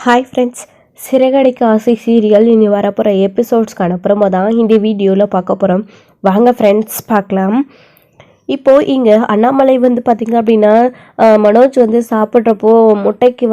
Hi friends, Siragadikka ஆசை serial இனி வரப்போகிற எபிசோட்ஸ்க்கான ப்ரோமோ தான் இந்த வீடியோவில் பார்க்க போகிறோம். வாங்க ஃப்ரெண்ட்ஸ் பார்க்கலாம். இப்போது இங்கே அண்ணாமலை பார்த்திங்க அப்படின்னா மனோஜ் சாப்பிட்றப்போ முட்டைக்கு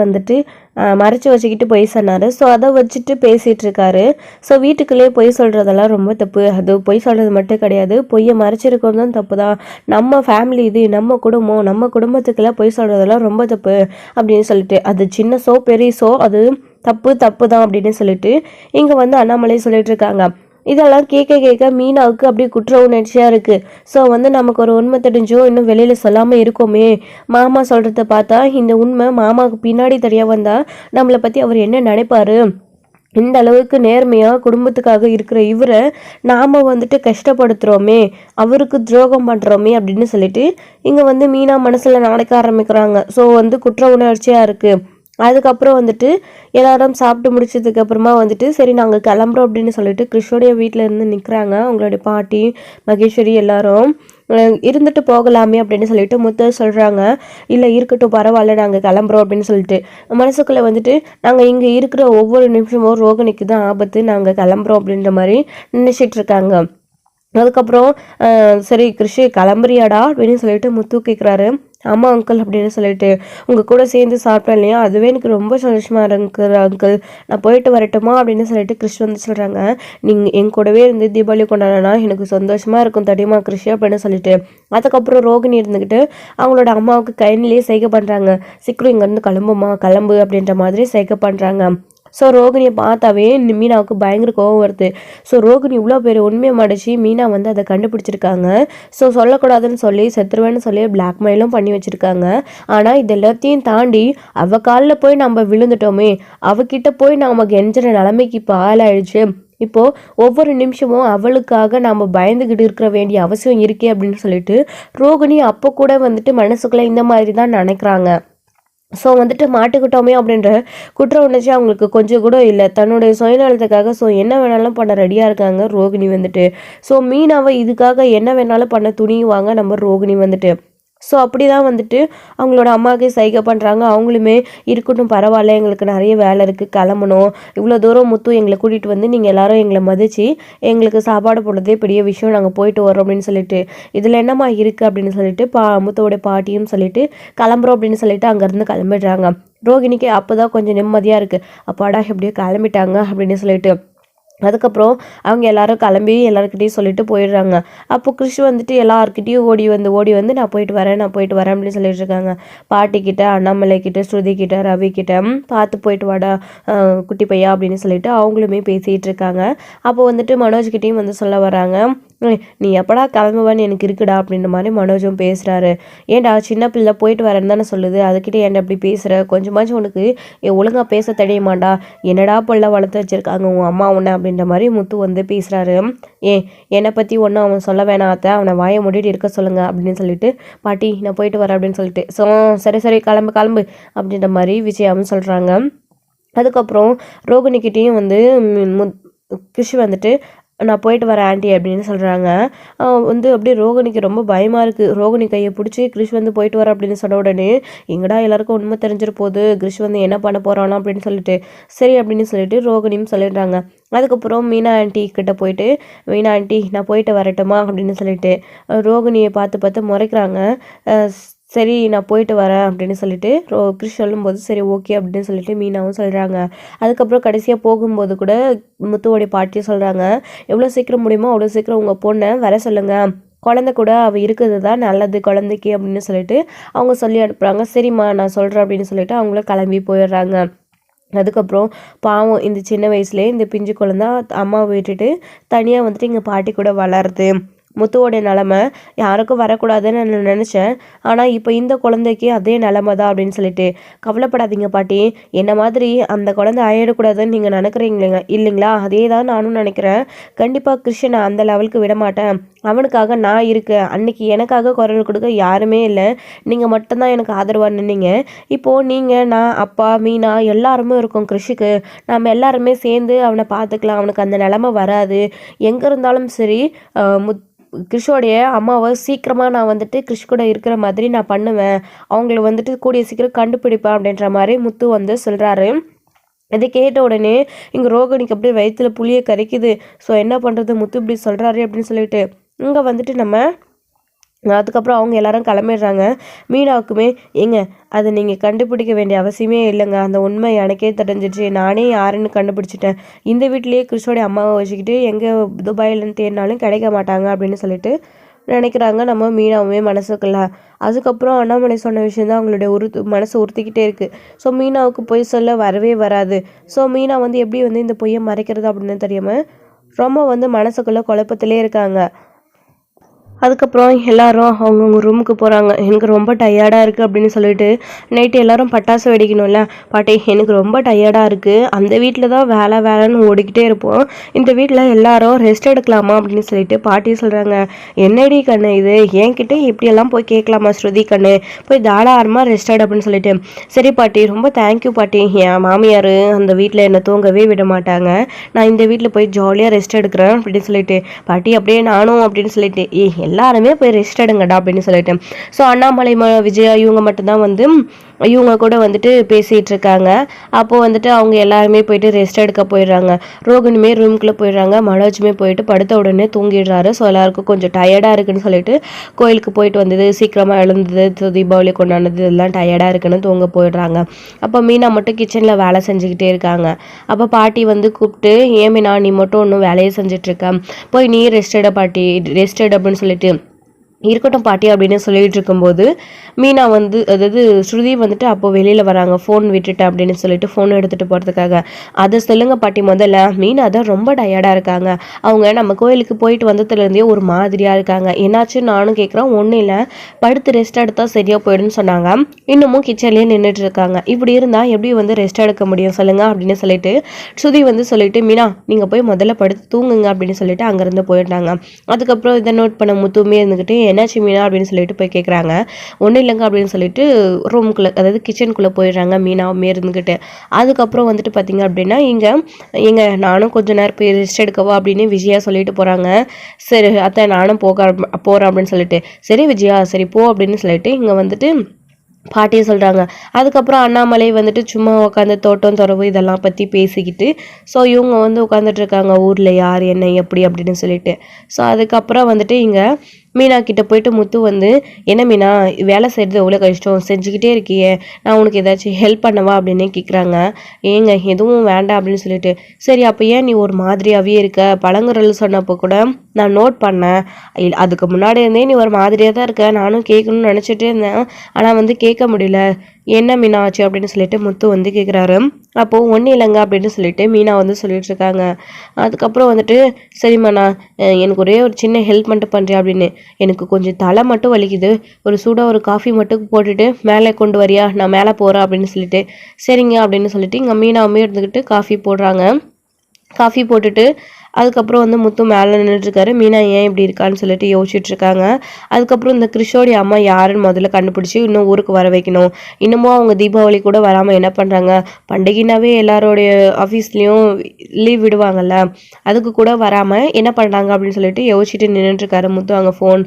மறைச்சி வச்சுக்கிட்டு பொய் சொன்னார். ஸோ அதை வச்சுட்டு பேசிகிட்டு இருக்காரு. ஸோ வீட்டுக்குள்ளேயே பொய் சொல்கிறதெல்லாம் ரொம்ப தப்பு. அது பொய் சொல்கிறது மட்டும் கிடையாது, பொய்யை மறைச்சிருக்கிறதும் தப்பு தான். நம்ம ஃபேமிலி இது, நம்ம குடும்பம், நம்ம குடும்பத்துக்கெல்லாம் பொய் சொல்கிறதெல்லாம் ரொம்ப தப்பு அப்படின்னு சொல்லிட்டு, அது சின்ன பெரிய அது தப்பு தான் அப்படின்னு சொல்லிட்டு இங்கே அண்ணாமலை சொல்லிட்டு இருக்காங்க. இதெல்லாம் கேட்க மீனாவுக்கு அப்படியே குற்ற உணர்ச்சியாக இருக்குது. ஸோ நமக்கு ஒரு உண்மை தெரிஞ்சோ இன்னும் வெளியில் சொல்லாமல் இருக்கோமே, மாமா சொல்கிறத பார்த்தா இந்த உண்மை மாமாவுக்கு பின்னாடி தெரிய வந்தால் நம்மளை பற்றி அவர் என்ன நினைப்பாரு, இந்த அளவுக்கு நேர்மையாக குடும்பத்துக்காக இருக்கிற இவரை நாம் கஷ்டப்படுத்துகிறோமே, அவருக்கு துரோகம் பண்ணுறோமே அப்படின்னு சொல்லிட்டு இங்கே மீனா மனசில் நினைக்க ஆரம்பிக்கிறாங்க. ஸோ குற்ற உணர்ச்சியாக இருக்குது. அதுக்கப்புறம் எல்லாரும் சாப்பிட்டு முடிச்சதுக்கு அப்புறமா சரி நாங்கள் கிளம்புறோம் அப்படின்னு சொல்லிட்டு கிறிஷோடைய வீட்டில் இருந்து நிற்கிறாங்க. அவங்களுடைய பாட்டி மகேஸ்வரி எல்லாரும் இருந்துட்டு போகலாமே அப்படின்னு சொல்லிட்டு முத்து சொல்கிறாங்க. இல்லை இருக்கட்டும் பரவாயில்ல, நாங்கள் கிளம்புறோம் அப்படின்னு சொல்லிட்டு மனசுக்குள்ளே நாங்கள் இங்கே இருக்கிற ஒவ்வொரு நிமிஷமும் ரோகிணிக்கு தான் ஆபத்து, நாங்கள் கிளம்புறோம் அப்படின்ற மாதிரி நினச்சிட்டு இருக்காங்க. அதுக்கப்புறம் சரி கிருஷி கிளம்புறியாடா அப்படின்னு சொல்லிட்டு முத்து கேட்குறாரு. ஆமாம் அங்கிள் அப்படின்னு சொல்லிட்டு, உங்கள் கூட சேர்ந்து சாப்பிட்டேன் இல்லையா, அதுவே எனக்கு ரொம்ப சந்தோஷமாக இருக்குது அங்கிள், நான் போயிட்டு வரட்டுமா அப்படின்னு சொல்லிட்டு கிறிஷ் சொல்கிறாங்க. நீங்கள் என் கூடவே இருந்து தீபாவளி கொண்டாடினா எனக்கு சந்தோஷமாக இருக்கும் தெரியுமா கிறிஷ் அப்படின்னு சொல்லிட்டு, அதுக்கப்புறம் ரோகிணி இருந்துக்கிட்டு அவங்களோட அம்மாவுக்கு கையிலேயே செய்கை பண்ணுறாங்க. சீக்கிரம் இங்கேருந்து கிளம்பு அப்படின்ற மாதிரி செய்கை பண்ணுறாங்க. ஸோ ரோகிணியை பார்த்தாவே மீனாவுக்கு பயங்கர கோவம் வருது. ஸோ ரோகிணி இவ்வளோ பேர் உண்மையை மடிச்சு மீனா அதை கண்டுபிடிச்சிருக்காங்க. ஸோ சொல்லக்கூடாதுன்னு சொல்லி செத்துருவேன்னு சொல்லி பிளாக்மெயிலும் பண்ணி வச்சுருக்காங்க. ஆனால் இது எல்லாத்தையும் தாண்டி அவள் காலில் போய் நம்ம விழுந்துட்டோமே, அவகிட்ட போய் நம்ம கெஞ்சுற நிலைமைக்கு இப்போ ஆளாயிடுச்சு. இப்போது ஒவ்வொரு நிமிஷமும் அவளுக்காக நாம் பயந்துக்கிட்டு இருக்கிற வேண்டிய அவசியம் இருக்கே அப்படின்னு சொல்லிட்டு ரோகிணி அப்போ கூட மனசுக்குள்ளே இந்த மாதிரி தான் நினைக்கிறாங்க. ஸோ மாட்டிக்கிட்டோமே அப்படின்ற குற்ற உணர்ச்சி அவங்களுக்கு கொஞ்சம் கூட இல்லை. தன்னுடைய சுயநலத்துக்காக ஸோ என்ன வேணாலும் பண்ண ரெடியாக இருக்காங்க ரோகிணி ஸோ மீனாவை இதுக்காக என்ன வேணாலும் பண்ண துணியுவாங்க நம்ம ரோகிணி ஸோ அப்படி தான் அவங்களோட அம்மாவுக்கே சைகை பண்ணுறாங்க. அவங்களுமே இருக்கட்டும் பரவாயில்ல, எங்களுக்கு நிறைய வேலை இருக்குது, கிளம்பணும், இவ்வளோ தூரம் முத்து எங்களை கூட்டிகிட்டு நீங்கள் எல்லாரும் எங்களை மதித்து எங்களுக்கு சாப்பாடு போடுறதே பெரிய விஷயம், நாங்கள் போயிட்டு வரோம் அப்படின்னு சொல்லிட்டு, இதில் என்னம்மா இருக்குது அப்படின்னு சொல்லிட்டு முத்துவோட பாட்டியும் சொல்லிட்டு கிளம்புறோம் அப்படின்னு சொல்லிட்டு அங்கேருந்து கிளம்பிடுறாங்க. ரோகிணிக்கு அப்போ தான் கொஞ்சம் நிம்மதியாக இருக்குது, அப்பாடா எப்படியோ கிளம்பிட்டாங்க அப்படின்னு சொல்லிட்டு. அதுக்கப்புறம் அவங்க எல்லாரும் கிளம்பி எல்லாருக்கிட்டையும் சொல்லிட்டு போயிடுறாங்க. அப்போ கிறிஷ் எல்லாருக்கிட்டையும் ஓடி வந்து நான் போயிட்டு வரேன் அப்படின்னு சொல்லிட்டு இருக்காங்க. பாட்டிக்கிட்ட, அண்ணாமலைக்கிட்ட, ஸ்ருதிக்கிட்ட, ரவிக்கிட்ட பார்த்து போயிட்டு வாடா குட்டி பையா அப்படின்னு சொல்லிட்டு அவங்களுமே பேசிகிட்டு இருக்காங்க. அப்போ மனோஜ்கிட்டையும் சொல்ல வராங்க, நீ எப்படா கிளம்புவான்னு எனக்கு இருக்குடா அப்படின்ற மாதிரி மனோஜும் பேசுகிறாரு. ஏன்டா சின்ன பிள்ளை போயிட்டு வரேன்னு தானே சொல்லுது, அதுக்கிட்ட ஏன்டா அப்படி பேசுகிற, கொஞ்சமாச்சும் உனக்கு ஒழுங்காக பேச தெரியுமாண்டா, என்னடா பிள்ளை வளர்த்து வச்சுருக்காங்க உன் அம்மா உன்னை அப்படின்ற மாதிரி முத்து பேசுகிறாரு. என்னை பற்றி ஒன்றும் அவன் சொல்ல வேணாத்த, அவனை வாயை மூடிட்டு இருக்க சொல்லுங்கள் அப்படின்னு சொல்லிட்டு, பாட்டி நான் போயிட்டு வரேன் அப்படின்னு சொல்லிட்டு, ஸோ சரி கிளம்பு அப்படின்ற மாதிரி விஜயாவும் சொல்கிறாங்க. அதுக்கப்புறம் ரோகிணிக்கிட்டேயும் கிருஷி நான் போயிட்டு வரேன் ஆண்டி அப்படின்னு சொல்கிறாங்க. அப்படியே ரோகிணிக்கு ரொம்ப பயமாக இருக்குது. ரோகிணி கையை பிடிச்சி கிறிஷ் போயிட்டு வர அப்படின்னு சொன்ன உடனே எங்கடா எல்லாருக்கும் உண்மை தெரிஞ்சிட போகுது, கிறிஷ் என்ன பண்ண போகிறானோ அப்படின்னு சொல்லிட்டு சரி அப்படின்னு சொல்லிட்டு ரோகிணியும் சொல்லிடுறாங்க. அதுக்கப்புறம் மீனா ஆண்டி கிட்ட போயிட்டு, மீனா ஆண்டி நான் போயிட்டு வரட்டுமா அப்படின்னு சொல்லிட்டு ரோகிணியை பார்த்து முறைக்கிறாங்க. சரி நான் போயிட்டு வரேன் அப்படின்னு சொல்லிட்டு கிறிஷ் சொல்லும்போது சரி ஓகே அப்படின்னு சொல்லிட்டு மீனாவும் சொல்கிறாங்க. அதுக்கப்புறம் கடைசியாக போகும்போது கூட முத்துவோடைய பாட்டியும் சொல்கிறாங்க, எவ்வளோ சீக்கிரம் முடியுமோ அவ்வளோ சீக்கிரம் உங்கள் பொண்ணை வர சொல்லுங்கள், குழந்தை கூட அவள் இருக்கிறது தான் நல்லது குழந்தைக்கு அப்படின்னு சொல்லிட்டு அவங்க சொல்லி அனுப்புகிறாங்க. சரிம்மா நான் சொல்கிறேன் அப்படின்னு சொல்லிட்டு அவங்கள கிளம்பி போயிடுறாங்க. அதுக்கப்புறம் பாவம் இந்த சின்ன வயசுலேயே இந்த பிஞ்சு குழந்தை அம்மாவை விட்டுட்டு தனியாக இங்கே பாட்டி கூட வளருது. முத்துவோடைய நிலமை யாருக்கும் வரக்கூடாதுன்னு நான் நினச்சேன், ஆனால் இப்போ இந்த குழந்தைக்கு அதே நிலமை தான் அப்படின்னு சொல்லிட்டு, கவலைப்படாதீங்க பாட்டி, என்ன மாதிரி அந்த குழந்தை ஆயிடக்கூடாதுன்னு நீங்கள் நினைக்கிறீங்களேங்க இல்லைங்களா, அதே தான் நானும் நினைக்கிறேன். கண்டிப்பாக கிருஷ்ணனை அந்த லெவலுக்கு விட மாட்டேன், அவனுக்காக நான் இருக்கேன், அன்னைக்கு எனக்காக குரல் கொடுக்க யாருமே இல்லை, நீங்கள் மட்டும்தான் எனக்கு ஆதரவாக நின்னீங்க, இப்போது நீங்கள் நான் அப்பா மீனா எல்லாருமே இருக்கோம் கிருஷிக்கு, நம்ம எல்லாருமே சேர்ந்து அவனை பார்த்துக்கலாம், அவனுக்கு அந்த நிலமை வராது, எங்கே இருந்தாலும் சரி கிறிஷோடைய அம்மாவை சீக்கிரமாக நான் கிறிஷ் கூட இருக்கிற மாதிரி நான் பண்ணுவேன், அவங்கள கூடிய சீக்கிரம் கண்டுபிடிப்பேன் அப்படின்ற மாதிரி முத்து சொல்கிறாரு. இதை கேட்ட உடனே இங்கே ரோகிணிக்கு அப்படியே வயிற்றுல புளியை கரைக்குது. ஸோ என்ன பண்ணுறது, முத்து இப்படி சொல்கிறாரு அப்படின்னு சொல்லிட்டு இங்கே வந்துட்டு நம்ம அதுக்கப்புறம் அவங்க எல்லாரும் கிளம்பிடுறாங்க. மீனாவுக்குமே ஏங்க அதை நீங்கள் கண்டுபிடிக்க வேண்டிய அவசியமே இல்லைங்க, அந்த உண்மை எனக்கே தெரிஞ்சிச்சு, நானே யாருன்னு கண்டுபிடிச்சிட்டேன். இந்த வீட்டிலேயே கிறிஷோடைய அம்மாவை வச்சுக்கிட்டு எங்கே துபாயிலன்னு தேடினாலும் கிடைக்க மாட்டாங்க அப்படின்னு சொல்லிட்டு நினைக்கிறாங்க நம்ம மீனாவுமே மனசுக்குள்ள. அதுக்கப்புறம் அண்ணாமலை சொன்ன விஷயம் தான் அவங்களுடைய மனசு உறுத்திக்கிட்டே இருக்குது. ஸோ மீனாவுக்கு பொய் சொல்ல வரவே வராது. ஸோ மீனா வந்து எப்படி வந்து இந்த பொய்யை மறைக்கிறது அப்படின்னு தெரியாமல் ரொம்ப வந்து மனசுக்குள்ளே குழப்பத்திலே இருக்காங்க. அதுக்கப்புறம் எல்லாரும் அவங்கவுங்க ரூமுக்கு போகிறாங்க. எனக்கு ரொம்ப டயர்டாக இருக்குது அப்படின்னு சொல்லிட்டு நைட்டு எல்லாரும் பட்டாசு வெடிக்கணும்ல, பாட்டி எனக்கு ரொம்ப டயர்டாக இருக்குது, அந்த வீட்டில் தான் வேலை வேலைன்னு ஓடிக்கிட்டே இருப்போம், இந்த வீட்டில் எல்லாரும் ரெஸ்ட் எடுக்கலாமா அப்படின்னு சொல்லிட்டு பாட்டி சொல்கிறாங்க. என்னடி கண்ணு இது, என்கிட்ட இப்படியெல்லாம் போய் கேட்கலாமா ஸ்ருதி கண்ணு, போய் தாராளமாக ரெஸ்ட் எடு அப்படின்னு சொல்லிட்டு. சரி பாட்டி, ரொம்ப தேங்க்யூ பாட்டி, என் மாமியார் அந்த வீட்டில் என்னை தூங்கவே விட மாட்டாங்க, நான் இந்த வீட்டில் போய் ஜாலியாக ரெஸ்ட் எடுக்கிறேன் அப்படின்னு சொல்லிட்டு. பாட்டி அப்படியே நானும் அப்படின்னு சொல்லிட்டு எல்லாருமே போய் ரெஸ்ட் எடுங்கடா அப்படின்னு சொல்லிட்டு. ஸோ அண்ணாமலை விஜயா இவங்க மட்டும்தான் வந்து இவங்க கூட வந்துட்டு பேசிகிட்டு இருக்காங்க. அப்போது வந்துட்டு அவங்க எல்லாருமே போயிட்டு ரெஸ்ட் எடுக்க போயிடுறாங்க. ரோகிணியுமே ரூம்குள்ளே போயிடுறாங்க. மனோஜுமே போயிட்டு படுத்த உடனே தூங்கிடுறாரு. ஸோ எல்லாருக்கும் கொஞ்சம் டயர்டாக இருக்குன்னு சொல்லிட்டு கோயிலுக்கு போயிட்டு வந்தது, சீக்கிரமாக எழுந்தது, தீபாவளி கொண்டாடுனது இதெல்லாம் டயர்டாக இருக்குன்னு தூங்க போயிடுறாங்க. அப்போ மீனா மட்டும் கிச்சனில் வேலை செஞ்சுக்கிட்டே இருக்காங்க. அப்போ பாட்டி வந்து கூப்பிட்டு, ஏன் மீனா நீ மட்டும் ஒன்றும் வேலையை செஞ்சிட்ருக்க, போய் நீ ரெஸ்ட் எடு பாட்டி, ரெஸ்ட் எடு அப்படின்னு சொல்லிட்டு இருக்கட்டும் பாட்டி அப்படின்னு சொல்லிட்டு இருக்கும்போது மீனா வந்து அதாவது ஸ்ருதி வந்துட்டு அப்போ வெளியில் வராங்க. ஃபோன் விட்டுட்டேன் அப்படின்னு சொல்லிட்டு ஃபோன் எடுத்துகிட்டு போகிறதுக்காக. அதை சொல்லுங்க பாட்டி முதல்ல, மீனா தான் ரொம்ப டயர்டாக இருக்காங்க, அவங்க நம்ம கோயிலுக்கு போயிட்டு வந்ததுலேருந்தே ஒரு மாதிரியாக இருக்காங்க, என்னாச்சு நானும் கேட்குறேன். ஒன்றும் இல்லை, படுத்து ரெஸ்ட் எடுத்தால் சரியாக போயிடுன்னு சொன்னாங்க, இன்னமும் கிச்சன்லேயே நின்றுட்டு இருக்காங்க, இப்படி இருந்தால் எப்படி வந்து ரெஸ்ட் எடுக்க முடியும் சொல்லுங்க அப்படின்னு சொல்லிட்டு ஸ்ருதி வந்து சொல்லிட்டு, மீனா நீங்கள் போய் முதல்ல படுத்து தூங்குங்க அப்படின்னு சொல்லிட்டு அங்கேருந்து போயிட்டாங்க. அதுக்கப்புறம் இதை நோட் பண்ண முத்துமே இருந்துக்கிட்டு என்னாச்சு மீனா அப்படின்னு சொல்லிட்டு போய் கேட்குறாங்க. ஒன்றும் இல்லைங்க அப்படின்னு சொல்லிட்டு ரூமுக்குள்ளே அதாவது கிச்சனுக்குள்ளே போயிடுறாங்க மீனாவுமே இருந்துக்கிட்டு. அதுக்கப்புறம் வந்துட்டு பார்த்தீங்க அப்படின்னா இங்கே நானும் கொஞ்ச நேரம் போய் ரெஸ்ட் எடுக்கவா அப்படின்னு விஜயா சொல்லிட்டு போகிறாங்க. சரி அத்தை நானும் போகிறேன் அப்படின்னு சொல்லிட்டு, சரி விஜயா சரி போ அப்படின்னு சொல்லிட்டு இங்கே வந்துட்டு பாட்டியை சொல்கிறாங்க. அதுக்கப்புறம் அண்ணாமலை வந்துட்டு சும்மா உட்காந்து தோட்டம் துறவு இதெல்லாம் பற்றி பேசிக்கிட்டு ஸோ இவங்க வந்து உட்காந்துட்டு இருக்காங்க, ஊரில் யார் என்ன எப்படி அப்படின்னு சொல்லிட்டு. ஸோ அதுக்கப்புறம் வந்துட்டு இங்கே மீனா கிட்ட போயிட்டு முத்து வந்து, என்ன மீனா வேலை செய்கிறது எவ்வளோ கஷ்டம், செஞ்சுக்கிட்டே இருக்கியே, நான் உனக்கு ஏதாச்சும் ஹெல்ப் பண்ணவா அப்படின்னு கேட்குறாங்க. ஏங்க எதுவும் வேண்டாம் அப்படின்னு சொல்லிட்டு, சரி அப்போ ஏன் நீ ஒரு மாதிரியாகவே இருக்க, பழங்குறல் சொன்னப்போ கூட நான் நோட் பண்ணேன், அதுக்கு முன்னாடி இருந்தே நீ ஒரு மாதிரியாக தான் இருக்க, நானும் கேட்கணும்னு நினச்சிட்டே இருந்தேன், ஆனால் வந்து கேட்க முடியல, என்ன மீனா ஆச்சு அப்படின்னு சொல்லிட்டு முத்து வந்து கேட்குறாரு. அப்போது ஒன்றும் இல்லைங்க அப்படின்னு சொல்லிட்டு மீனா வந்து சொல்லிட்டு இருக்காங்க. அதுக்கப்புறம் வந்துட்டு, சரிம்மா நான் எனக்கு ஒரே ஒரு சின்ன ஹெல்ப் மட்டும் பண்ணுறேன் அப்படின்னு, எனக்கு கொஞ்சம் தலை மட்டும் வலிக்குது, ஒரு சூடாக ஒரு காஃபி மட்டும் போட்டுட்டு மேலே கொண்டு வரியா, நான் மேலே போகிறேன் அப்படின்னு சொல்லிட்டு. சரிங்க அப்படின்னு சொல்லிட்டு இங்கே மீனாவுமே இருந்துக்கிட்டு காஃபி போடுறாங்க. காஃபி போட்டுட்டு அதுக்கப்புறம் வந்து முத்து மேலே நின்றுட்டுருக்காரு. மீனா ஏன் இப்படி இருக்கான்னு சொல்லிட்டு யோசிச்சுட்ருக்காங்க. அதுக்கப்புறம் இந்த கிறிஷோடைய அம்மா யாருன்னு முதல்ல கண்டுபிடிச்சி இன்னும் ஊருக்கு வர வைக்கணும். இன்னமும் அவங்க தீபாவளி கூட வராமல் என்ன பண்ணுறாங்க, பண்டிகைனாவே எல்லாரோடைய ஆஃபீஸ்லேயும் லீவ் விடுவாங்கல்ல, அதுக்கு கூட வராமல் என்ன பண்ணுறாங்க அப்படின்னு சொல்லிட்டு யோசிச்சுட்டு நின்றுட்டுருக்காரு முத்து அங்கே ஃபோன்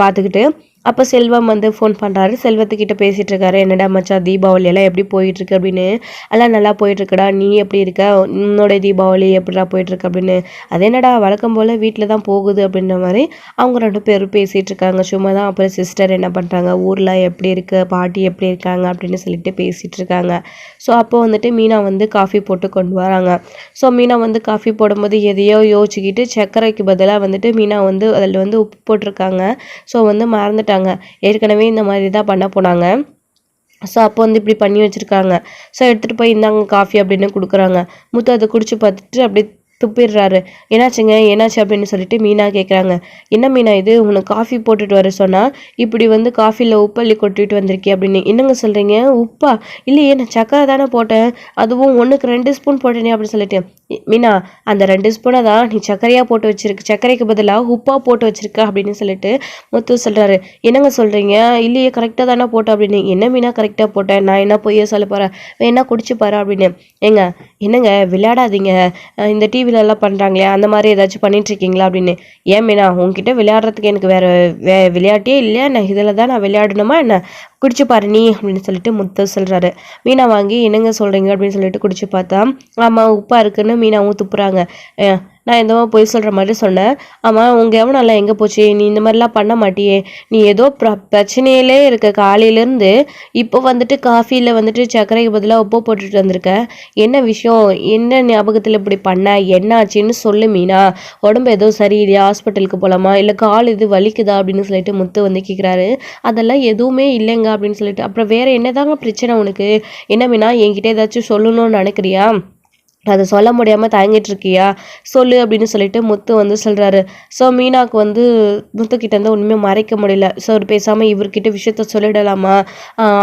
பார்த்துக்கிட்டு. அப்போ செல்வம் வந்து ஃபோன் பண்ணுறாரு. செல்வத்துக்கிட்ட பேசிகிட்டு இருக்காரு. என்னடா மச்சா தீபாவளி எல்லாம் எப்படி போயிட்டுருக்கு அப்படின்னு. எல்லாம் நல்லா போயிட்டுருக்குடா, நீ எப்படி இருக்க, உன்னோட தீபாவளி எப்படிடா போயிட்டுருக்கு அப்படின்னு. அது என்னடா வழக்கம் போல் வீட்டில் தான் போகுது அப்படின்ற மாதிரி அவங்க 2 பேரும் பேசிகிட்டு இருக்காங்க சும்மா தான். அப்புறம் சிஸ்டர் என்ன பண்ணுறாங்க, ஊரில் எப்படி இருக்குது, பாட்டி எப்படி இருக்காங்க அப்படின்னு சொல்லிட்டு பேசிகிட்டு இருக்காங்க. ஸோ அப்போ வந்துட்டு மீனா வந்து காஃபி போட்டு கொண்டு வராங்க. ஸோ மீனா வந்து காஃபி போடும்போது எதையோ யோசிச்சுக்கிட்டு சர்க்கரைக்கு பதிலாக வந்துட்டு மீனா வந்து அதில் வந்து உப்பு போட்டிருக்காங்க. ஸோ வந்து மறந்துட்டாங்க, ஏற்கனவே இந்த மாதிரி தான் பண்ண போனாங்க. ஸோ அப்போ வந்து இப்படி பண்ணி வச்சுருக்காங்க. ஸோ எடுத்துகிட்டு போய் இந்தாங்க காஃபி அப்படின்னு கொடுக்குறாங்க. முத்து அதை குடிச்சு பார்த்துட்டு அப்படியே துப்பிடுறாரு. என்னாச்சுங்க என்னாச்சு அப்படின்னு சொல்லிட்டு மீனா கேட்குறாங்க. என்ன மீனா இது, உனக்கு காஃபி போட்டுட்டு வர சொன்னால் இப்படி வந்து காஃபியில் உப்பள்ளி கொட்டிட்டு வந்திருக்கே அப்படின்னு. என்னங்க சொல்கிறீங்க, உப்பா, இல்லையே நான் சக்கரை தானே போட்டேன், அதுவும் 1க்கு 2 ஸ்பூன் போட்டேனே அப்படின்னு சொல்லிட்டு. மீனா அந்த 2 ஸ்பூனை தான் நீ சர்க்கரையாக போட்டு வச்சிருக்கு, சர்க்கரைக்கு பதிலாக உப்பாக போட்டு வச்சிருக்க அப்படின்னு சொல்லிட்டு முத்து சொல்கிறாரு. என்னங்க சொல்கிறீங்க, இல்லையே கரெக்டாக தானே போட்டேன் அப்படின்னு. என்ன மீனா கரெக்டாக போட்டேன், நான் என்ன பொய்ய சொல்ல போகிறேன், வேணா குடிச்சு பாரு அப்படின்னு. ஏங்க என்னங்க விளையாடாதீங்க, இந்த டிவிலலாம் பண்ணுறாங்களே அந்த மாதிரி ஏதாச்சும் பண்ணிட்டுருக்கீங்களா அப்படின்னு. ஏன் மீனா உங்ககிட்ட விளையாடுறதுக்கு எனக்கு விளையாட்டே இல்லையா, நான் இதில் தான் நான் விளையாடணுமா என்ன, குடிச்சு பாரு நீ அப்படின்னு சொல்லிட்டு முத்து சொல்கிறாரு. மீனா வாங்கி என்னங்க சொல்கிறீங்க அப்படின்னு சொல்லிட்டு குடிச்சு பார்த்தா, ஆமாம் உப்பாக இருக்குன்னு மீனாவும் துப்புறாங்க. நான் எந்தவோ பொய் சொல்கிற மாதிரி சொன்னேன். ஆமாம் உங்கள் எவனெல்லாம் எங்கே போச்சு, நீ இந்த மாதிரிலாம் பண்ண மாட்டியே, நீ ஏதோ பிரச்சனையிலே இருக்க காலையிலேருந்து, இப்போ வந்துட்டு காஃபியில் வந்துட்டு சர்க்கரைக்கு பதிலாக உப்பு போட்டுட்டு வந்திருக்க, என்ன விஷயம், என்ன ஞாபகத்தில் இப்படி பண்ண, என்ன ஆச்சுன்னு சொல்லு மீனா, உடம்பு எதுவும் சரியில்லையா, ஹாஸ்பிட்டலுக்கு போகலாமா, இல்லை கால் இது வலிக்குதா அப்படின்னு சொல்லிட்டு முத்து வந்து கேட்குறாரு. அதெல்லாம் எதுவுமே இல்லைங்க அப்படின்னு சொல்லிட்டு, அப்புறம் வேற என்னதாங்க பிரச்சனை உனக்கு, என்ன மீனா என்கிட்ட ஏதாச்சும் சொல்லணும்னு நினைக்கிறியா, அதை சொல்ல முடியாமல் தயங்கிட்டு இருக்கியா, சொல்லு அப்படின்னு சொல்லிட்டு முத்து வந்து சொல்கிறாரு. ஸோ மீனாவுக்கு வந்து முத்துக்கிட்டேருந்து ஒன்றுமே மறைக்க முடியல. ஸோ அவர் பேசாமல் இவர்கிட்ட விஷயத்த சொல்லிடலாமா,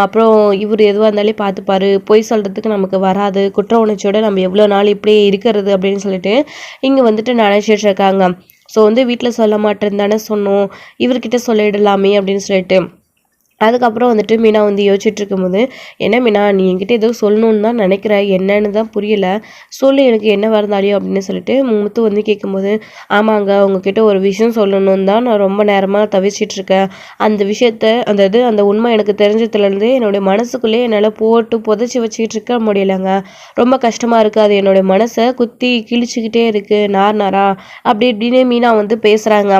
அப்புறம் இவர் எதுவாக இருந்தாலே பார்த்துப்பாரு, பொய் சொல்கிறதுக்கு நமக்கு வராது, குற்ற உணர்ச்சியோட நம்ம எவ்வளோ நாள் இப்படியே இருக்கிறது அப்படின்னு சொல்லிட்டு இங்கே வந்துட்டு நினச்சிட்டு இருக்காங்க. ஸோ வந்து வீட்டில் சொல்ல மாட்டேன்னு தானே சொன்னோம், இவர்கிட்ட சொல்லிடலாமே அப்படின்னு சொல்லிட்டு அதுக்கப்புறம் வந்துட்டு மீனா வந்து யோசிச்சுட்டு இருக்கும்போது, என்ன மீனா நீ என்கிட்ட ஏதோ சொல்லணும்னு தான் நினைக்கிற, என்னன்னு தான் புரியல, சொல்லு எனக்கு என்ன வரந்தாலியோ அப்படின்னு சொல்லிட்டு முத்து வந்து கேட்கும்போது, ஆமாங்க உங்ககிட்ட ஒரு விஷயம் சொல்லணும்னு தான் நான் ரொம்ப நேரமாக தவிச்சிட்டு இருக்கேன். அந்த விஷயத்த அந்த உண்மை எனக்கு தெரிஞ்சதுலேருந்து என்னுடைய மனசுக்குள்ளேயே என்னால் போட்டு புதைச்சி வச்சுக்கிட்டு இருக்க முடியலைங்க. ரொம்ப கஷ்டமாக இருக்குது, அது என்னுடைய மனசை குத்தி கிழிச்சிக்கிட்டே இருக்குது நார் நாரா அப்படி இப்படின்னு மீனா வந்து பேசுகிறாங்க.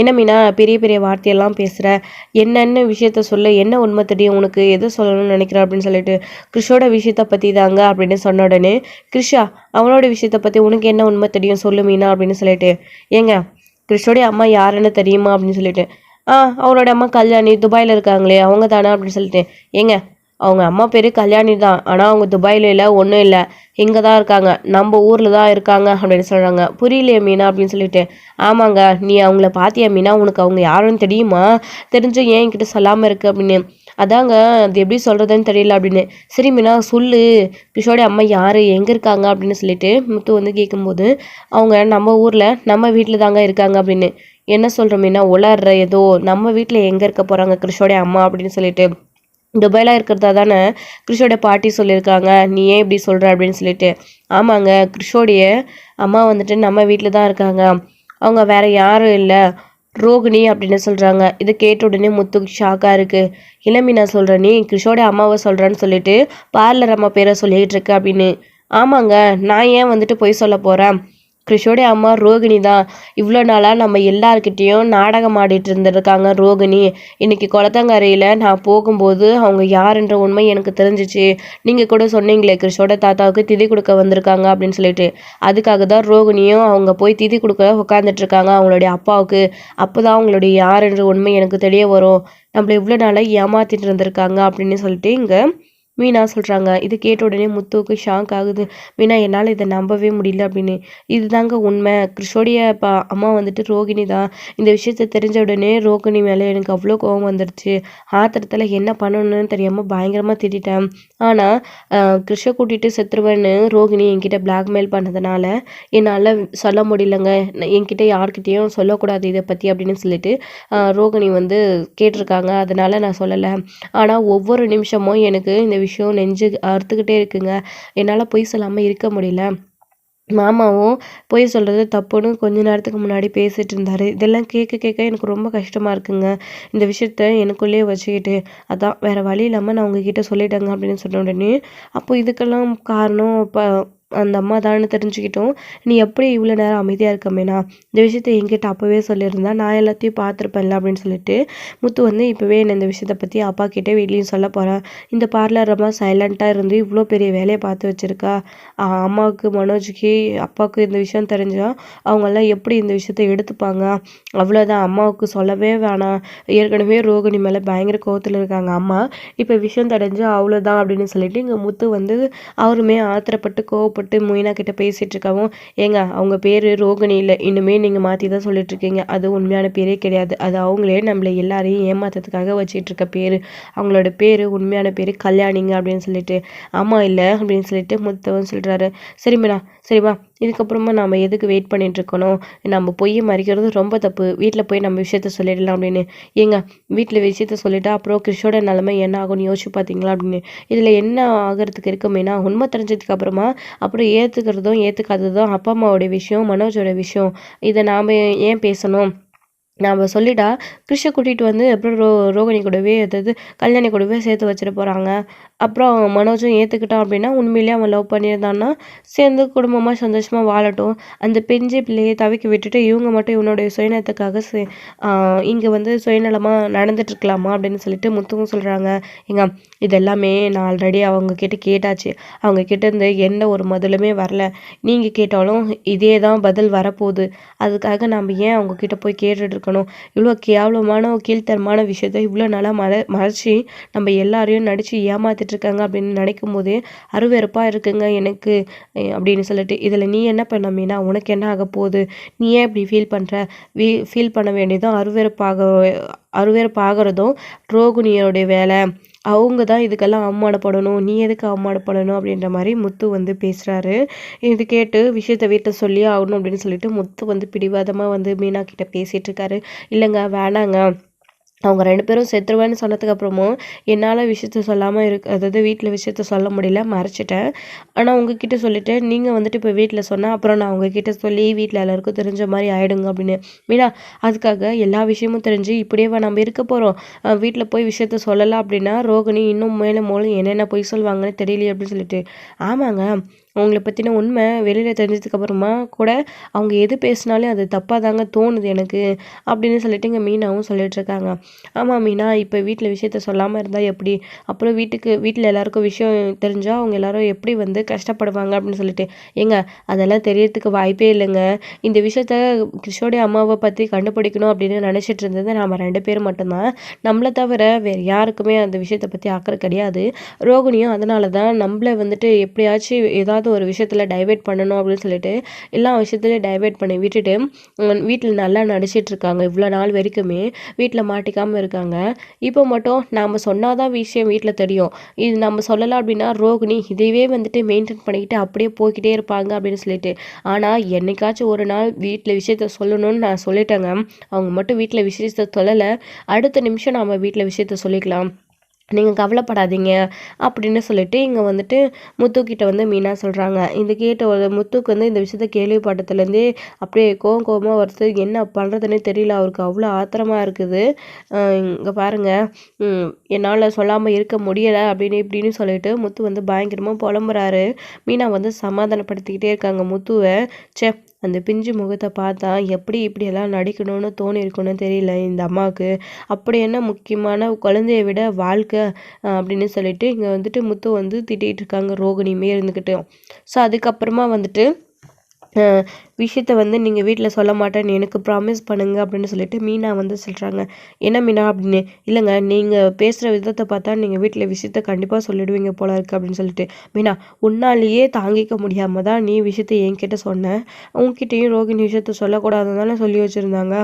என்ன மீனா பெரிய பெரிய வார்த்தையெல்லாம் பேசுகிற, என்னென்ன விஷயத்த சொல்ல, என்ன உண்மை தெரியும் உனக்கு, எது சொல்லணும்னு நினைக்கிற அப்படின்னு சொல்லிட்டு, கிறிஷோட விஷயத்தை பற்றி தாங்க அப்படின்னு சொன்ன உடனே, கிறிஷா அவனோட விஷயத்தை பற்றி உனக்கு என்ன உண்மை தெரியும் சொல்லு மீனா அப்படின்னு சொல்லிட்டு, ஏங்க கிறிஷோடைய அம்மா யாருன்னு தெரியுமா அப்படின்னு சொல்லிட்டு, அவனோட அம்மா கல்யாணி துபாயில் இருக்காங்களே அவங்க தானே அப்படின்னு சொல்லிட்டு, ஏங்க அவங்க அம்மா பேர் கல்யாணி தான், ஆனால் அவங்க துபாயில் இல்லை ஒன்றும் இல்லை, இங்கே தான் இருக்காங்க, நம்ம ஊரில் தான் இருக்காங்க அப்படின்னு சொல்கிறாங்க. புரியலையே மீனா அப்படின்னு சொல்லிட்டு, ஆமாங்க நீ அவங்கள பார்த்தியா மீனா, உனக்கு அவங்க யாருன்னு தெரியுமா, தெரிஞ்சு ஏன் என்கிட்ட சொல்லாமல் இருக்கு அப்படின்னு. அதாங்க அது எப்படி சொல்கிறதுன்னு தெரியல அப்படின்னு. சரி மீனா சொல்லு, கிஷோடைய அம்மா யார் எங்கே இருக்காங்க அப்படின்னு சொல்லிட்டு முத்து வந்து கேட்கும்போது, அவங்க நம்ம ஊரில் நம்ம வீட்டில் தாங்க இருக்காங்க அப்படின்னு. என்ன சொல்கிற மீனா உளர்ற, ஏதோ நம்ம வீட்டில் எங்கே இருக்க போகிறாங்க கிறிஷோடைய அம்மா அப்படின்னு சொல்லிட்டு, துபாயில் இருக்கிறதா தானே கிறிஷோட பாட்டி சொல்லியிருக்காங்க, நீ ஏன் இப்படி சொல்கிற அப்படின்னு சொல்லிட்டு. ஆமாங்க கிறிஷோடைய அம்மா வந்துட்டு நம்ம வீட்டில் தான் இருக்காங்க, அவங்க வேற யாரும் இல்லை, ரோகிணி அப்படின்னு சொல்கிறாங்க. இதை கேட்ட உடனே முத்துக்கு ஷாக்காக இருக்குது. இளமீனா சொல்கிற நீ கிறிஷோட அம்மாவை சொல்கிறேன்னு சொல்லிட்டு பார்லர் அம்மா பேரை சொல்லிகிட்டு இருக்க அப்படின்னு. ஆமாங்க நான் ஏன் வந்துட்டு பொய் சொல்ல போகிறேன், கிறிஷோடைய அம்மா ரோகிணி தான். இவ்வளோ நாளாக நம்ம எல்லாருக்கிட்டேயும் நாடகம் ஆடிட்டு இருந்திருக்காங்க ரோகிணி. இன்னைக்கு குளத்தங்கரையில் நான் போகும்போது அவங்க யாருன்ற உண்மை எனக்கு தெரிஞ்சிச்சு. நீங்கள் கூட சொன்னீங்களே கிறிஷோட தாத்தாவுக்கு திதி கொடுக்க வந்திருக்காங்க அப்படின்னு சொல்லிட்டு, அதுக்காக தான் ரோகிணியும் அவங்க போய் திதி கொடுக்க உட்காந்துட்டு இருக்காங்க அவங்களுடைய அப்பாவுக்கு. அப்போ தான் அவங்களுடைய யாருன்ற உண்மை எனக்கு தெரிய வரும், நம்மளை இவ்வளோ நாளாக ஏமாத்திட்டு இருந்திருக்காங்க அப்படின்னு சொல்லிட்டு இங்கே மீனா சொல்கிறாங்க. இது கேட்ட உடனே முத்துவுக்கு ஷாக் ஆகுது. மீனா என்னால் இதை நம்பவே முடியல அப்படின்னு. இதுதாங்க உண்மை, கிறிஷோடைய அம்மா வந்துட்டு ரோகிணி தான். இந்த விஷயத்த தெரிஞ்ச உடனே ரோகிணி மேலே எனக்கு அவ்வளோ கோவம் வந்துடுச்சு. ஆத்திரத்தில் என்ன பண்ணணும்னு தெரியாமல் பயங்கரமாக திட்டேன். ஆனால் கிறிஷை கூட்டிகிட்டு செத்துருவேன்னு ரோகிணி என்கிட்ட பிளாக்மெயில் பண்ணதுனால என்னால் சொல்ல முடியலங்க, என்கிட்ட யார்கிட்டேயும் சொல்லக்கூடாது இதை பற்றி அப்படின்னு சொல்லிட்டு ரோகிணி வந்து கேட்டிருக்காங்க. அதனால் நான் சொல்லலை. ஆனால் ஒவ்வொரு நிமிஷமும் எனக்கு இந்த விஷயம் நெஞ்சு அறுத்துக்கிட்டே இருக்குங்க. என்னால் பொய் சொல்லாமல் இருக்க முடியல. மாமாவும் பொய் சொல்கிறது தப்புன்னு கொஞ்ச நேரத்துக்கு முன்னாடி பேசிகிட்டு இருந்தார். இதெல்லாம் கேட்க கேட்க எனக்கு ரொம்ப கஷ்டமாக இருக்குங்க. இந்த விஷயத்த எனக்குள்ளேயே வச்சுக்கிட்டு அதான் வேறு வழி இல்லாமல் நான் உங்ககிட்ட சொல்லிட்டேங்க அப்படின்னு சொன்ன உடனே, அப்போ இதுக்கெல்லாம் காரணம் அந்த அம்மா தான்னு தெரிஞ்சுக்கிட்டோம். நீ எப்படி இவ்வளோ நேரம் அமைதியாக இருக்கமேனா, இந்த விஷயத்த என்கிட்ட அப்போவே சொல்லியிருந்தா நான் எல்லாத்தையும் பார்த்துருப்பேன்ல அப்படின்னு சொல்லிட்டு முத்து வந்து இப்போவே என்ன இந்த விஷயத்தை பற்றி அப்பா கிட்டே வீட்லேயும் சொல்ல போகிறேன். இந்த பார்லர் அம்மா சைலண்ட்டாக இருந்து இவ்வளோ பெரிய வேலையை பார்த்து வச்சுருக்கா, அம்மாவுக்கு மனோஜுக்கு அப்பாவுக்கு இந்த விஷயம் தெரிஞ்சால் அவங்கெல்லாம் எப்படி இந்த விஷயத்த எடுத்துப்பாங்க, அவ்வளோதான் அம்மாவுக்கு சொல்லவே வேணாம். ஏற்கனவே ரோகிணி மேலே பயங்கர கோவத்தில் இருக்காங்க அம்மா, இப்போ விஷயம் தெரிஞ்சு அவ்வளோதான் அப்படின்னு சொல்லிட்டு இங்கே முத்து வந்து அவருமே ஆத்திரப்பட்டு கோவப்பட்டு மொய்னா கிட்ட பேசிகிட்டு இருக்கவும், ஏங்க அவங்க பேர் ரோகிணி இல்லை, இன்னுமே நீங்கள் மாற்றி தான் சொல்லிட்டு இருக்கீங்க, அது உண்மையான பேரே கிடையாது, அது அவங்களே நம்மளை எல்லாரையும் ஏமாத்துறதுக்காக வச்சிட்டு இருக்க பேர், அவங்களோட பேர் உண்மையான பேர் கல்யாணிங்க அப்படின்னு சொல்லிட்டு. ஆமாம் இல்லை அப்படின்னு சொல்லிட்டு முத்தவன் சொல்கிறாரு. சரி மீனா சரிம்மா இதுக்கப்புறமா நம்ம எதுக்கு வெயிட் பண்ணிட்டு இருக்கணும், நம்ம பொய்யை மறைக்கிறது ரொம்ப தப்பு, வீட்டில் போய் நம்ம விஷயத்த சொல்லிடலாம் அப்படின்னு. ஏங்க வீட்டில் விஷயத்த சொல்லிட்டா அப்புறம் கிறிஷோட நிலைமை என்ன ஆகும்னு யோசிச்சு பார்த்தீங்களா அப்படின்னு. இதில் என்ன ஆகிறதுக்கு இருக்குமேனா, உண்மை தெரிஞ்சதுக்கு அப்புறமா அப்புறம் ஏற்றுக்கிறதும் ஏற்றுக்காததும் அப்பா அம்மாவோடைய விஷயம், மனோஜோட விஷயம். இதை நாம் ஏன் பேசணும்? நாம சொல்லிட்டா கிறிஷ கூட்டிட்டு வந்து அப்புறம் ரோகிணி கூடவே அதாவது கல்யாணி கூடவே சேர்த்து வச்சிட போறாங்க. அப்புறம் மனோஜும் ஏத்துக்கிட்டான் அப்படின்னா, உண்மையிலேயே அவன் லவ் பண்ணியிருந்தான்னா, சேர்ந்து குடும்பமா சந்தோஷமா வாழட்டும். அந்த பிஞ்சு பிள்ளையை தவிக்க விட்டுட்டு இவங்க மட்டும் இவனுடைய சுயநலத்துக்காக இங்க வந்து சுயநலமா நடந்துட்டு இருக்கலாமா அப்படின்னு சொல்லிட்டு முத்துவும் சொல்றாங்க. ஏங்க இது எல்லாமே நான் ஆல்ரெடி அவங்க கிட்ட கேட்டாச்சு. அவங்க கிட்ட இருந்து எந்த ஒரு பதிலுமே வரல. நீங்க கேட்டாலும் இதே தான் பதில் வரப்போகுது. அதுக்காக நம்ம ஏன் அவங்க கிட்ட போய் கேட்டுட்டு இருக்கணும்? இவ்வளோ கேவலமான கீழ்த்தரமான விஷயத்த இவ்வளோ நாளாக மறைச்சி நம்ம எல்லாரையும் நடித்து ஏமாத்திட்டு இருக்காங்க அப்படின்னு நினைக்கும் போதே அருவெறுப்பாக இருக்குங்க எனக்கு அப்படின்னு சொல்லிட்டு. இதில் நீ என்ன பண்ண மீனா, உனக்கு என்ன ஆக போகுது? நீ ஏன் இப்படி ஃபீல் பண்ணுற? ஃபீல் பண்ண வேண்டியதும் அருவெறுப்பாகிறதும் ரோகிணியோடைய வேலை. அவங்க தான் இதுக்கெல்லாம் அவமானப்படணும், நீ எதுக்கு அவமானப்படணும் அப்படின்ற மாதிரி முத்து வந்து பேசுகிறாரு. இது கேட்டு விஷயத்த வீட்டில் சொல்லியே ஆகணும் அப்படின்னு சொல்லிட்டு முத்து வந்து பிடிவாதமாக வந்து மீனா கிட்ட பேசிகிட்டு இருக்காரு. இல்லைங்க வேணாங்க, அவங்க 2 பேரும் செத்துருவேன்னு சொன்னதுக்கு அப்புறமும் என்னால் விஷயத்த சொல்லாமல் அதாவது வீட்டில் விஷயத்த சொல்ல முடியல, மறைச்சிட்டேன். ஆனால் உங்ககிட்ட சொல்லிவிட்டு நீங்கள் வந்துட்டு இப்போ வீட்டில் சொன்னால் அப்புறம் நான் உங்ககிட்ட சொல்லி வீட்டில் எல்லாருக்கும் தெரிஞ்ச மாதிரி ஆகிடுங்க அப்படின்னு. மீனா அதுக்காக எல்லா விஷயமும் தெரிஞ்சு இப்படியே நம்ம இருக்க போகிறோம். வீட்டில் போய் விஷயத்த சொல்லலாம் அப்படின்னா ரோகிணி இன்னும் மேலும் மேலும் என்னென்ன பொய் சொல்லுவாங்கன்னு தெரியலையே அப்படின்னு சொல்லிட்டு. ஆமாங்க, அவங்கள பற்றின உண்மை வெளியில் தெரிஞ்சதுக்கப்புறமா கூட அவங்க எது பேசினாலும் அது தப்பாக தாங்க தோணுது எனக்கு அப்படின்னு சொல்லிட்டு இங்கே மீனாவும் சொல்லிட்டுருக்காங்க. ஆமாம் மீனா, இப்போ வீட்டில் விஷயத்த சொல்லாமல் இருந்தால் எப்படி? அப்புறம் வீட்டில் எல்லாருக்கும் விஷயம் தெரிஞ்சால் அவங்க எல்லாரும் எப்படி வந்து கஷ்டப்படுவாங்க அப்படின்னு சொல்லிட்டு. ஏங்க அதெல்லாம் தெரியறதுக்கு வாய்ப்பே இல்லைங்க. இந்த விஷயத்த கிறிஷோடைய அம்மாவை பற்றி கண்டுபிடிக்கணும் அப்படின்னு நினச்சிட்டு இருந்தது நம்ம 2 பேரும் மட்டும்தான். நம்மளை தவிர வேறு யாருக்குமே அந்த விஷயத்தை பற்றி அக்கறை கிடையாது. ரோகிணியும் அதனால தான் நம்மளை வந்துட்டு எப்படியாச்சும் ஏதாவது ஒரு விஷயத்தில் டைவெர்ட் பண்ணணும் அப்படின்னு சொல்லிட்டு எல்லா விஷயத்துலையும் டைவெர்ட் பண்ணி விட்டுட்டு வீட்டில் நல்லா நடிச்சிட்டு இருக்காங்க. இவ்வளோ நாள் வரைக்குமே வீட்டில் மாட்டிக்காமல் இருக்காங்க. இப்போ மட்டும் நாம் சொன்னாதான் விஷயம் வீட்டில் தெரியும். இது நம்ம சொல்லலாம் அப்படின்னா ரோகிணி இதையவே வந்துட்டு மெயின்டைன் பண்ணிக்கிட்டு அப்படியே போய்கிட்டே இருப்பாங்க அப்படின்னு சொல்லிட்டு. ஆனால் என்னைக்காச்சும் ஒரு நாள் வீட்டில் விஷயத்த சொல்லணும்னு நான் சொல்லிட்டேங்க. அவங்க மட்டும் வீட்டில் விஷயத்த சொல்லலை, அடுத்த நிமிஷம் நாம் வீட்டில் விஷயத்த சொல்லிக்கலாம், நீங்கள் கவலைப்படாதீங்க அப்படின்னு சொல்லிட்டு இங்கே வந்துட்டு முத்துக்கிட்ட வந்து மீனா சொல்கிறாங்க. இது கேட்ட ஒரு முத்துக்கு வந்து இந்த விஷயத்த கேள்விப்பட்டதுலேருந்தே அப்படியே கோவமாக வருது. என்ன பண்ணுறதுன்னே தெரியல, அவருக்கு அவ்வளோ ஆத்திரமாக இருக்குது. இங்கே பாருங்கள், என்னால் சொல்லாமல் இருக்க முடியலை அப்படின்னு இப்படின்னு சொல்லிட்டு முத்து வந்து பயங்கரமாக புலம்புறாரு. மீனா வந்து சமாதானப்படுத்திக்கிட்டே இருக்காங்க முத்துவை. அந்த பிஞ்சு முகத்தை பார்த்தா எப்படி இப்படியெல்லாம் நடிக்கணும்னு தோணியிருக்குன்னு தெரியல இந்த அம்மாவுக்கு. அப்படி என்ன முக்கியமான குழந்தைய விட வாழ்க்கை அப்படின்னு சொல்லிட்டு இங்கே வந்துட்டு முத்து வந்து திட்டிகிட்டு இருக்காங்க ரோகிணியுமே இருந்துக்கிட்டு. ஸோ அதுக்கப்புறமா வந்துட்டு விஷயத்த வந்து நீங்கள் வீட்டில் சொல்ல மாட்டேன்னு எனக்கு ப்ராமிஸ் பண்ணுங்க அப்படின்னு சொல்லிட்டு மீனா வந்து சொல்கிறாங்க. என்ன மீனா அப்படின்னு. இல்லைங்க, நீங்கள் பேசுகிற விதத்தை பார்த்தா நீங்கள் வீட்டில் விஷயத்த கண்டிப்பாக சொல்லிடுவீங்க போல இருக்குது அப்படின்னு சொல்லிட்டு. மீனா உன்னாலேயே தாங்கிக்க முடியாமல் தான் நீ விஷயத்த என்கிட்ட சொன்ன, உன்கிட்டையும் ரோகிணி விஷயத்த சொல்லக்கூடாதுன்னு சொல்லி வச்சுருந்தாங்க.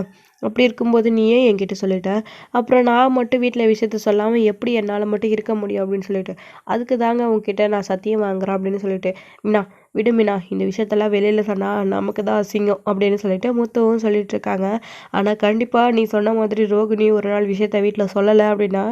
அப்படி இருக்கும்போது நீ ஏன் என்கிட்ட சொல்லிட்ட? அப்புறம் நான் மட்டும் வீட்டில் விஷயத்த சொல்லாமல் எப்படி என்னால் மட்டும் இருக்க முடியும் அப்படின்னு சொல்லிட்டு. அதுக்கு தாங்க உங்ககிட்ட நான் சத்தியம் வாங்குறேன் அப்படின்னு சொல்லிட்டு. மீனா விடு மீனா, இந்த விஷயத்தெல்லாம் வெளியில் சொன்னால் நமக்கு தான் அசிங்கம் அப்படின்னு சொல்லிட்டு முத்துவும் சொல்லிட்டு இருக்காங்க. ஆனால் கண்டிப்பாக நீ சொன்ன மாதிரி ரோகிணி ஒரு நாள் விஷயத்த வீட்டில் சொல்லலை அப்படின்னா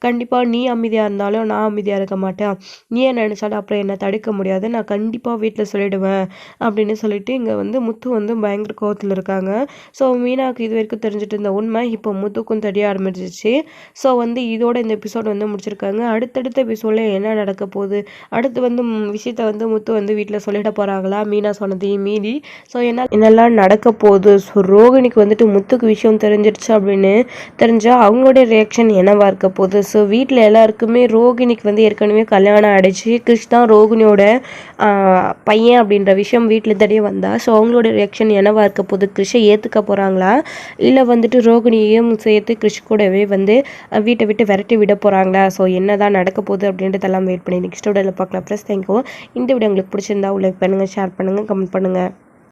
கண்டிப்பாக நீ அமைதியாக இருந்தாலும் நான் அமைதியாக இருக்க மாட்டேன். நீ என்ன நினச்சாலும் அப்புறம் என்னை தடுக்க முடியாது, நான் கண்டிப்பாக வீட்டில் சொல்லிடுவேன் அப்படின்னு சொல்லிட்டு இங்கே வந்து முத்து வந்து பயங்கர கோவத்தில் இருக்காங்க. ஸோ மீனாவுக்கு இது வரைக்கும் தெரிஞ்சுட்டு இருந்த உண்மை இப்போ முத்துக்கும் தெரிய ஆரம்பிச்சிச்சு. ஸோ வந்து இதோட இந்த எபிசோட் வந்து முடிச்சிருக்காங்க. அடுத்தடுத்த எபிசோடில் என்ன நடக்க போகுது, அடுத்து வந்து விஷயத்த வந்து முத்து வந்து வீட்டில் சொல்லிட போகிறாங்களா மீனா சொன்னதையும் மீறி, ஸோ என்னெல்லாம் நடக்க போகுது, ஸோ ரோகிணிக்கு வந்துட்டு முத்துக்கு விஷயம் தெரிஞ்சிருச்சு அப்படின்னு தெரிஞ்சால் அவங்களுடைய ரியாக்ஷன் என்னவா இருக்க போகுது. ஸோ வீட்டில் எல்லாருக்குமே ரோகிணிக்கு வந்து ஏற்கனவே கல்யாணம் ஆகிடுச்சு, கிறிஷ் தான் ரோகிணியோட பையன் அப்படின்ற விஷயம் வீட்டில் தெரிய வந்தா, ஸோ அவங்களோட ரியாக்ஷன் என்னவா இருக்க போகுது, கிறிஷை ஏற்றுக்க போகிறாங்களா இல்லை வந்துட்டு ரோகிணியையும் சேர்த்து கிறிஷ் கூடவே வந்து வீட்டை விட்டு விரட்டி விட போகிறாங்களா, ஸோ என்ன தான் நடக்க போகுது அப்படின்றதெல்லாம் வெயிட் பண்ணி நெக்ஸ்ட் வீடியோவில் பார்க்கலாம். Plus thank you. இந்த வீடியோ உங்களுக்கு பிடிச்சிருந்தா லைக் பண்ணுங்கள், ஷேர் பண்ணுங்கள், கமெண்ட் பண்ணுங்கள்.